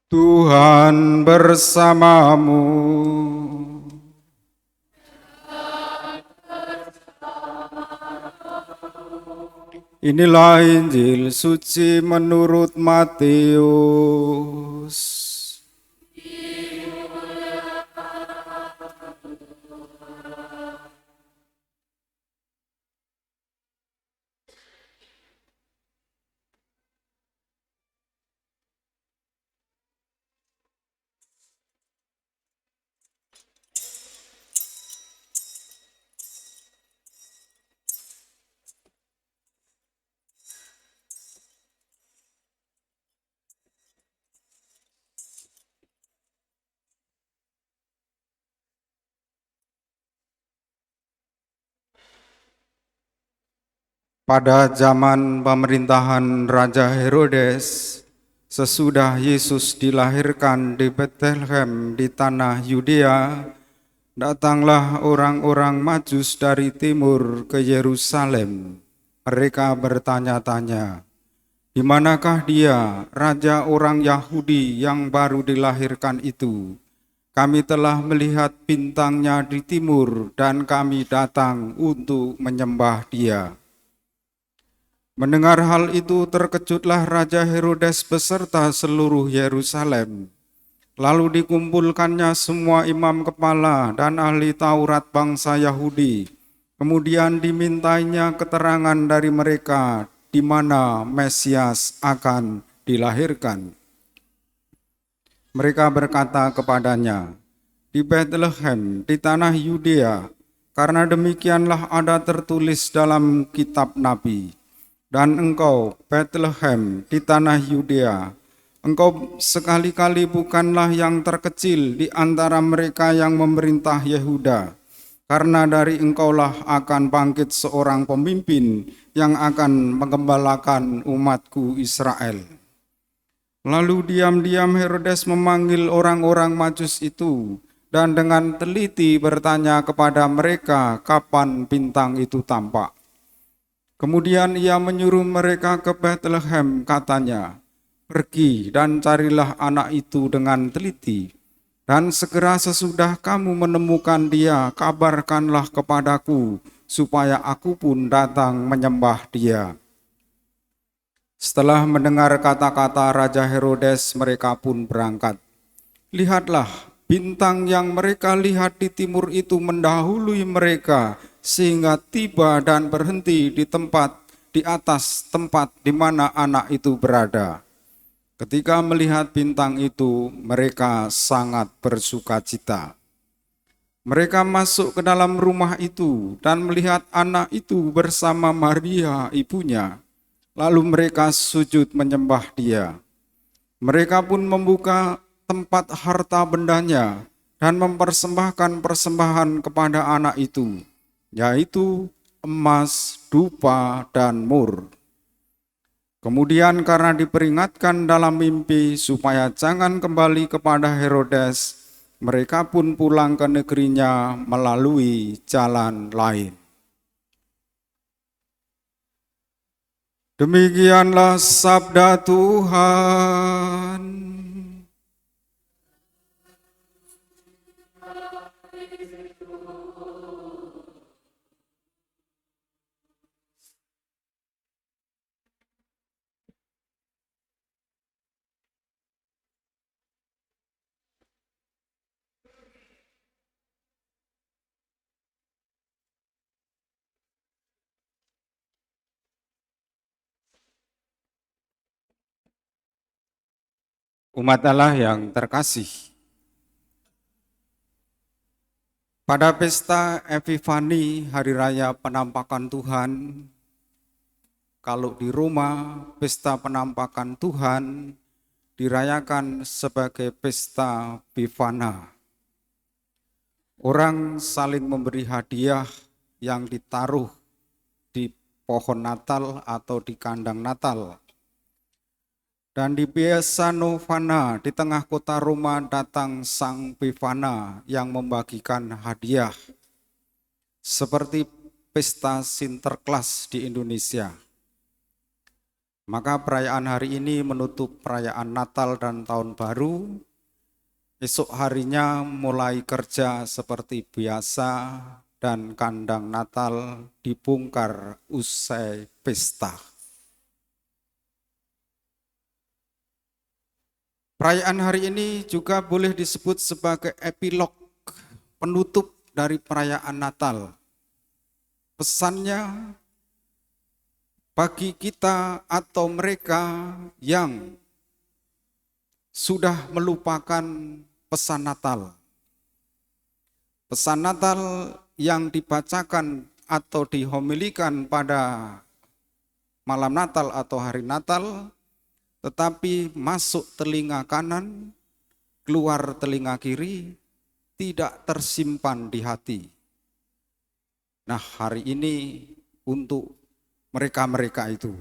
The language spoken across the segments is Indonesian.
Tuhan bersamamu. Inilah Injil suci menurut Matius. Pada zaman pemerintahan Raja Herodes, sesudah Yesus dilahirkan di Bethlehem di tanah Yudea, datanglah orang-orang Majus dari timur ke Yerusalem. Mereka bertanya-tanya, "Di manakah dia, raja orang Yahudi yang baru dilahirkan itu? Kami telah melihat bintangnya di timur dan kami datang untuk menyembah dia." Mendengar hal itu terkejutlah Raja Herodes beserta seluruh Yerusalem. Lalu dikumpulkannya semua imam kepala dan ahli Taurat bangsa Yahudi. Kemudian dimintainya keterangan dari mereka di mana Mesias akan dilahirkan. Mereka berkata kepadanya, "Di Bethlehem, di tanah Yudea, karena demikianlah ada tertulis dalam kitab Nabi. Dan engkau, Bethlehem, di tanah Yudea, engkau sekali-kali bukanlah yang terkecil di antara mereka yang memerintah Yehuda, karena dari engkaulah akan bangkit seorang pemimpin yang akan menggembalakan umatku Israel." Lalu diam-diam Herodes memanggil orang-orang Majus itu dan dengan teliti bertanya kepada mereka kapan bintang itu tampak. Kemudian ia menyuruh mereka ke Bethlehem, katanya, "Pergi dan carilah anak itu dengan teliti, dan segera sesudah kamu menemukan dia, kabarkanlah kepadaku, supaya aku pun datang menyembah dia." Setelah mendengar kata-kata Raja Herodes, mereka pun berangkat. Lihatlah, bintang yang mereka lihat di timur itu mendahului mereka sehingga tiba dan berhenti di atas tempat di mana anak itu berada. Ketika melihat bintang itu, mereka sangat bersukacita. Mereka masuk ke dalam rumah itu dan melihat anak itu bersama Maria, ibunya. Lalu mereka sujud menyembah dia. Mereka pun membuka tempat harta bendanya dan mempersembahkan persembahan kepada anak itu, yaitu emas, dupa, dan mur. Kemudian karena diperingatkan dalam mimpi supaya jangan kembali kepada Herodes, mereka pun pulang ke negerinya melalui jalan lain. Demikianlah sabda Tuhan. Umat Allah yang terkasih, pada pesta Epifani, hari raya penampakan Tuhan, kalau di Roma, pesta penampakan Tuhan dirayakan sebagai pesta Bifana. Orang saling memberi hadiah yang ditaruh di pohon Natal atau di kandang Natal. Dan di Piazza Novana di tengah kota Roma datang Sang Bifana yang membagikan hadiah. Seperti pesta Sinterklas di Indonesia. Maka perayaan hari ini menutup perayaan Natal dan Tahun Baru. Esok harinya mulai kerja seperti biasa dan kandang Natal dibongkar usai pesta. Perayaan hari ini juga boleh disebut sebagai epilog, penutup dari perayaan Natal. Pesannya bagi kita atau mereka yang sudah melupakan pesan Natal. Pesan Natal yang dibacakan atau dihomilikan pada malam Natal atau hari Natal, tetapi masuk telinga kanan, keluar telinga kiri, tidak tersimpan di hati. Nah, hari ini untuk mereka-mereka itu,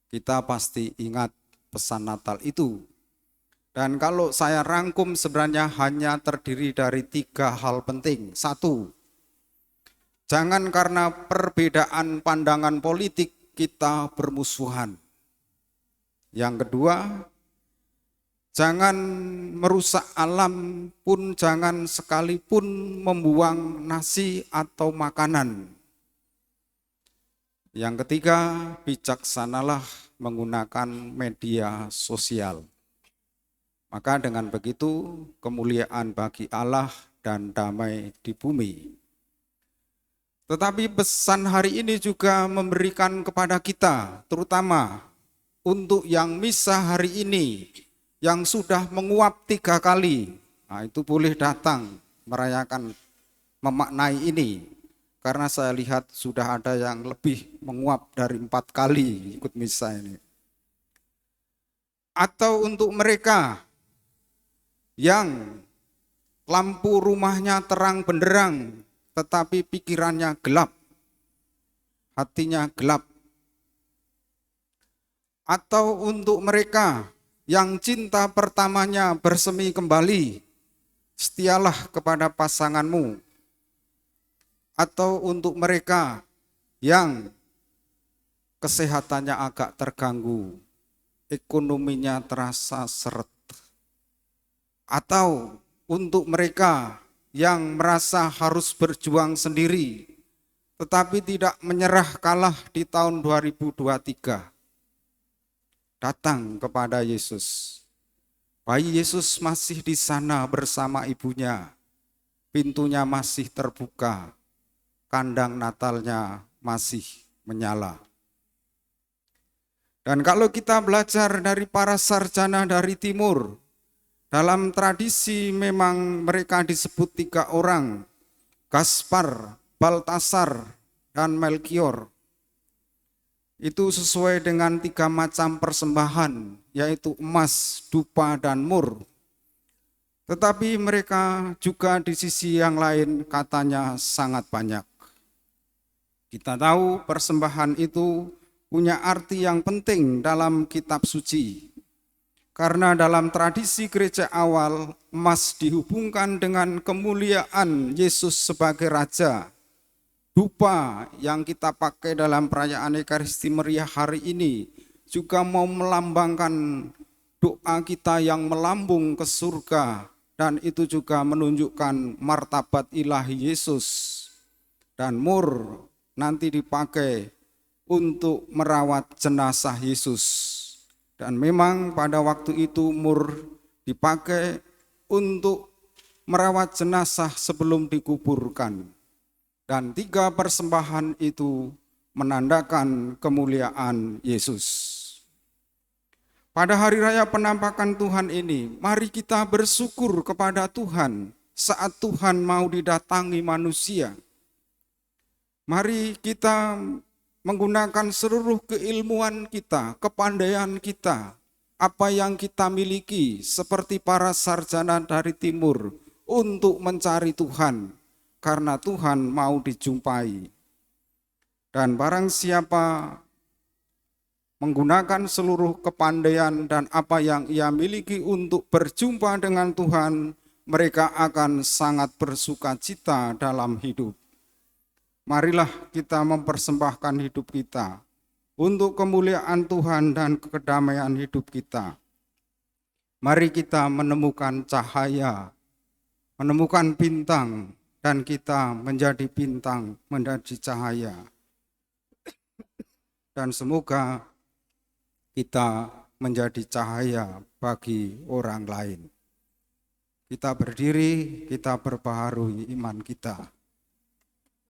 kita pasti ingat pesan Natal itu. Dan kalau saya rangkum sebenarnya hanya terdiri dari 3 hal penting. 1, jangan karena perbedaan pandangan politik kita bermusuhan. Yang kedua, jangan merusak alam pun jangan sekalipun membuang nasi atau makanan. Yang ketiga, bijaksanalah menggunakan media sosial. Maka dengan begitu kemuliaan bagi Allah dan damai di bumi. Tetapi pesan hari ini juga memberikan kepada kita, terutama untuk yang misa hari ini, yang sudah menguap 3 kali, nah itu boleh datang merayakan, memaknai ini. Karena saya lihat sudah ada yang lebih menguap dari 4 kali ikut misa ini. Atau untuk mereka yang lampu rumahnya terang benderang, tetapi pikirannya gelap, hatinya gelap. Atau untuk mereka yang cinta pertamanya bersemi kembali, setialah kepada pasanganmu. Atau untuk mereka yang kesehatannya agak terganggu, ekonominya terasa seret. Atau untuk mereka yang merasa harus berjuang sendiri, tetapi tidak menyerah kalah di tahun 2023. Datang kepada Yesus. Bayi Yesus masih di sana bersama ibunya. Pintunya masih terbuka. Kandang Natalnya masih menyala. Dan kalau kita belajar dari para sarjana dari timur, dalam tradisi memang mereka disebut 3 orang, Gaspar, Baltasar, dan Melkior. Itu sesuai dengan 3 macam persembahan, yaitu emas, dupa, dan mur. Tetapi mereka juga di sisi yang lain katanya sangat banyak. Kita tahu persembahan itu punya arti yang penting dalam kitab suci. Karena dalam tradisi gereja awal, emas dihubungkan dengan kemuliaan Yesus sebagai Raja. Dupa yang kita pakai dalam perayaan Ekaristi Meriah hari ini juga mau melambangkan doa kita yang melambung ke surga. Dan itu juga menunjukkan martabat ilahi Yesus. Dan mur nanti dipakai untuk merawat jenazah Yesus. Dan memang pada waktu itu mur dipakai untuk merawat jenazah sebelum dikuburkan. Dan 3 persembahan itu menandakan kemuliaan Yesus. Pada hari raya penampakan Tuhan ini, mari kita bersyukur kepada Tuhan saat Tuhan mau didatangi manusia. Mari kita menggunakan seluruh keilmuan kita, kepandaian kita, apa yang kita miliki seperti para sarjana dari timur untuk mencari Tuhan, karena Tuhan mau dijumpai. Dan barang siapa menggunakan seluruh kepandaian dan apa yang ia miliki untuk berjumpa dengan Tuhan, mereka akan sangat bersukacita dalam hidup. Marilah kita mempersembahkan hidup kita untuk kemuliaan Tuhan dan kedamaian hidup kita. Mari kita menemukan cahaya, menemukan bintang, dan kita menjadi bintang, menjadi cahaya. Dan semoga kita menjadi cahaya bagi orang lain. Kita berdiri, kita berbaharui iman kita.